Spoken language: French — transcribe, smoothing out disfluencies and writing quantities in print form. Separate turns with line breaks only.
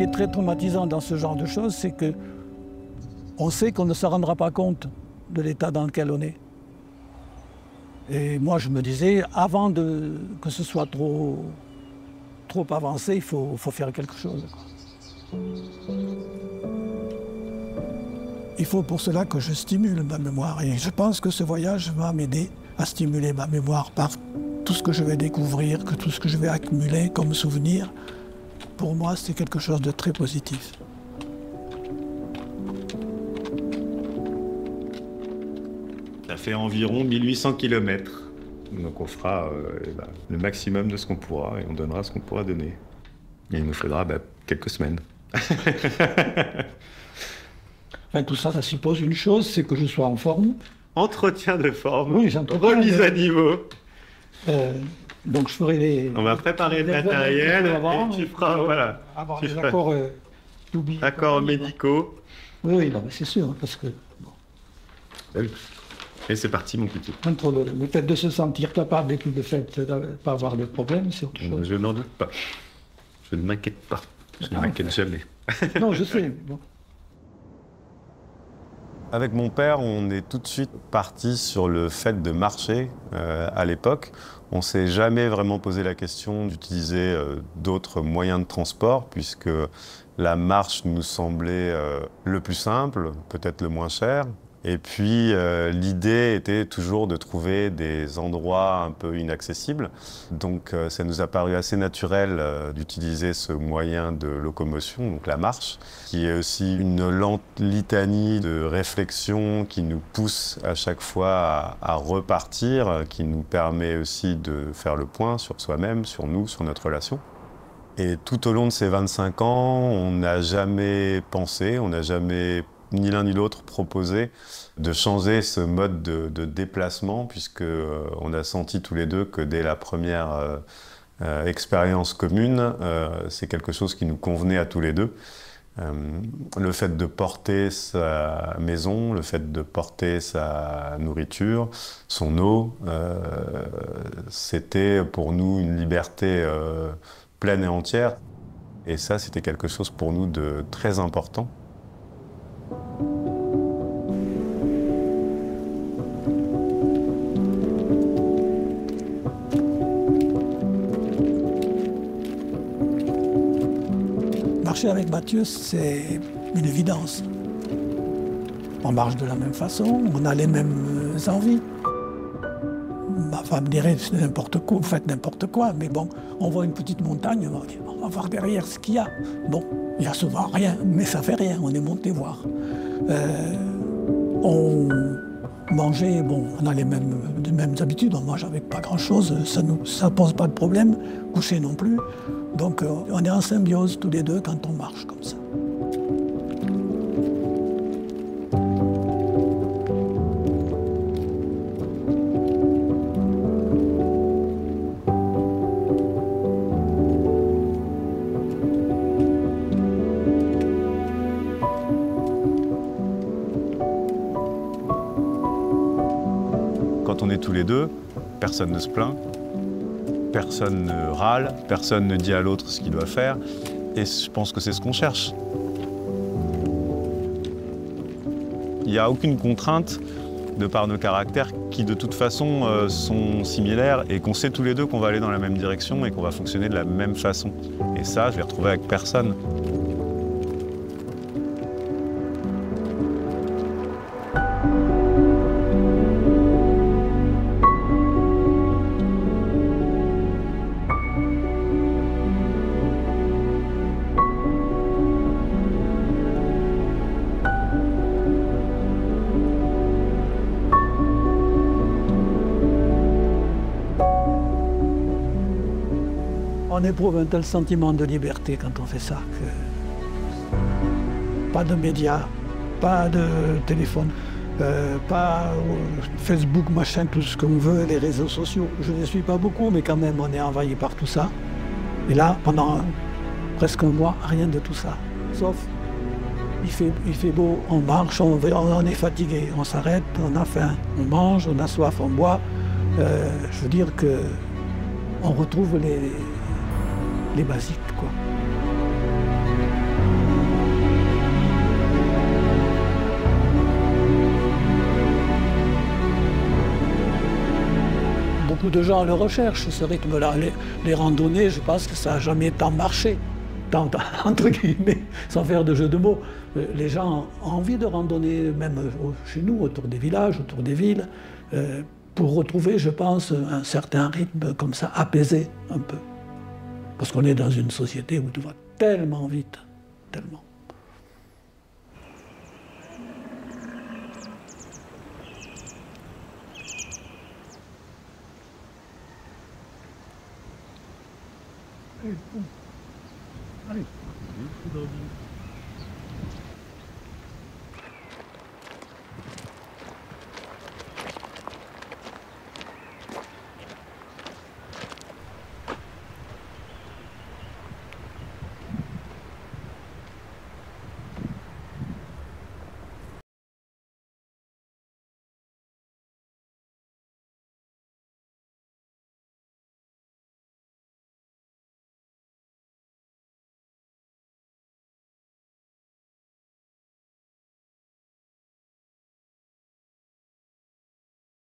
qui est très traumatisant dans ce genre de choses, c'est que on sait qu'on ne se rendra pas compte de l'état dans lequel on est. Et moi, je me disais, avant que ce soit trop avancé, il faut faire quelque chose, quoi. Il faut pour cela que je stimule ma mémoire. Et je pense que ce voyage va m'aider à stimuler ma mémoire par tout ce que je vais découvrir, tout ce que je vais accumuler comme souvenir. Pour moi, c'est quelque chose de très positif.
Ça fait environ 1800 km. Donc on fera le maximum de ce qu'on pourra et on donnera ce qu'on pourra donner. Et il nous faudra quelques semaines.
Enfin, tout ça, ça suppose une chose, c'est que je sois en forme.
Entretien de forme,
oui,
remise à niveau.
Donc je ferai les...
On va préparer le matériel et tu feras, voilà.
Avoir des accords
accords médicaux.
Oui, non, mais c'est sûr, parce que... Bon.
Et c'est parti, mon couteau.
Entre le fait de se sentir capable et puis le fait de ne pas avoir de problème, c'est autre chose.
Je n'en doute pas. Je ne m'inquiète pas. Je ne m'inquiète jamais.
Non, je sais. Bon.
Avec mon père, on est tout de suite parti sur le fait de marcher à l'époque. On ne s'est jamais vraiment posé la question d'utiliser d'autres moyens de transport, puisque la marche nous semblait le plus simple, peut-être le moins cher. Et puis, l'idée était toujours de trouver des endroits un peu inaccessibles. Donc, ça nous a paru assez naturel d'utiliser ce moyen de locomotion, donc la marche, qui est aussi une lente litanie de réflexion qui nous pousse à chaque fois à repartir, qui nous permet aussi de faire le point sur soi-même, sur nous, sur notre relation. Et tout au long de ces 25 ans, on n'a jamais pensé, on n'a jamais ni l'un ni l'autre proposé de changer ce mode de déplacement, puisque on a senti tous les deux que dès la première expérience commune, c'est quelque chose qui nous convenait à tous les deux. Le fait de porter sa maison, le fait de porter sa nourriture, son eau, c'était pour nous une liberté pleine et entière. Et ça, c'était quelque chose pour nous de très important.
Marcher avec Mathieu, c'est une évidence. On marche de la même façon, on a les mêmes envies. Ma femme dirait, c'est n'importe quoi, vous faites n'importe quoi, mais bon, on voit une petite montagne, on va voir derrière ce qu'il y a. Bon, il n'y a souvent rien, mais ça fait rien, on est monté voir. On mangeait, bon, on a les mêmes habitudes, on mange avec pas grand-chose, ça ne pose pas de problème, coucher non plus. Donc on est en symbiose tous les deux quand on marche comme ça.
Quand on est tous les deux, personne ne se plaint, personne ne râle, personne ne dit à l'autre ce qu'il doit faire. Et je pense que c'est ce qu'on cherche. Il n'y a aucune contrainte de par nos caractères qui de toute façon sont similaires et qu'on sait tous les deux qu'on va aller dans la même direction et qu'on va fonctionner de la même façon. Et ça, je l'ai retrouvé avec personne.
On éprouve un tel sentiment de liberté quand on fait ça, que pas de médias, pas de téléphone, pas Facebook, machin, tout ce qu'on veut, les réseaux sociaux. Je ne les suis pas beaucoup, mais quand même, on est envahi par tout ça. Et là, pendant presque un mois, rien de tout ça. Sauf, il fait beau, on marche, on est fatigué, on s'arrête, on a faim, on mange, on a soif, on boit. Je veux dire qu'on retrouve les basiques, quoi. beaucoup de gens le recherchent, ce rythme-là. Les randonnées, je pense que ça n'a jamais tant marché, entre guillemets, sans faire de jeu de mots. Les gens ont envie de randonner, même chez nous, autour des villages, autour des villes, pour retrouver, je pense, un certain rythme comme ça, apaisé un peu. Parce qu'on est dans une société où tout va tellement vite, tellement. Allez,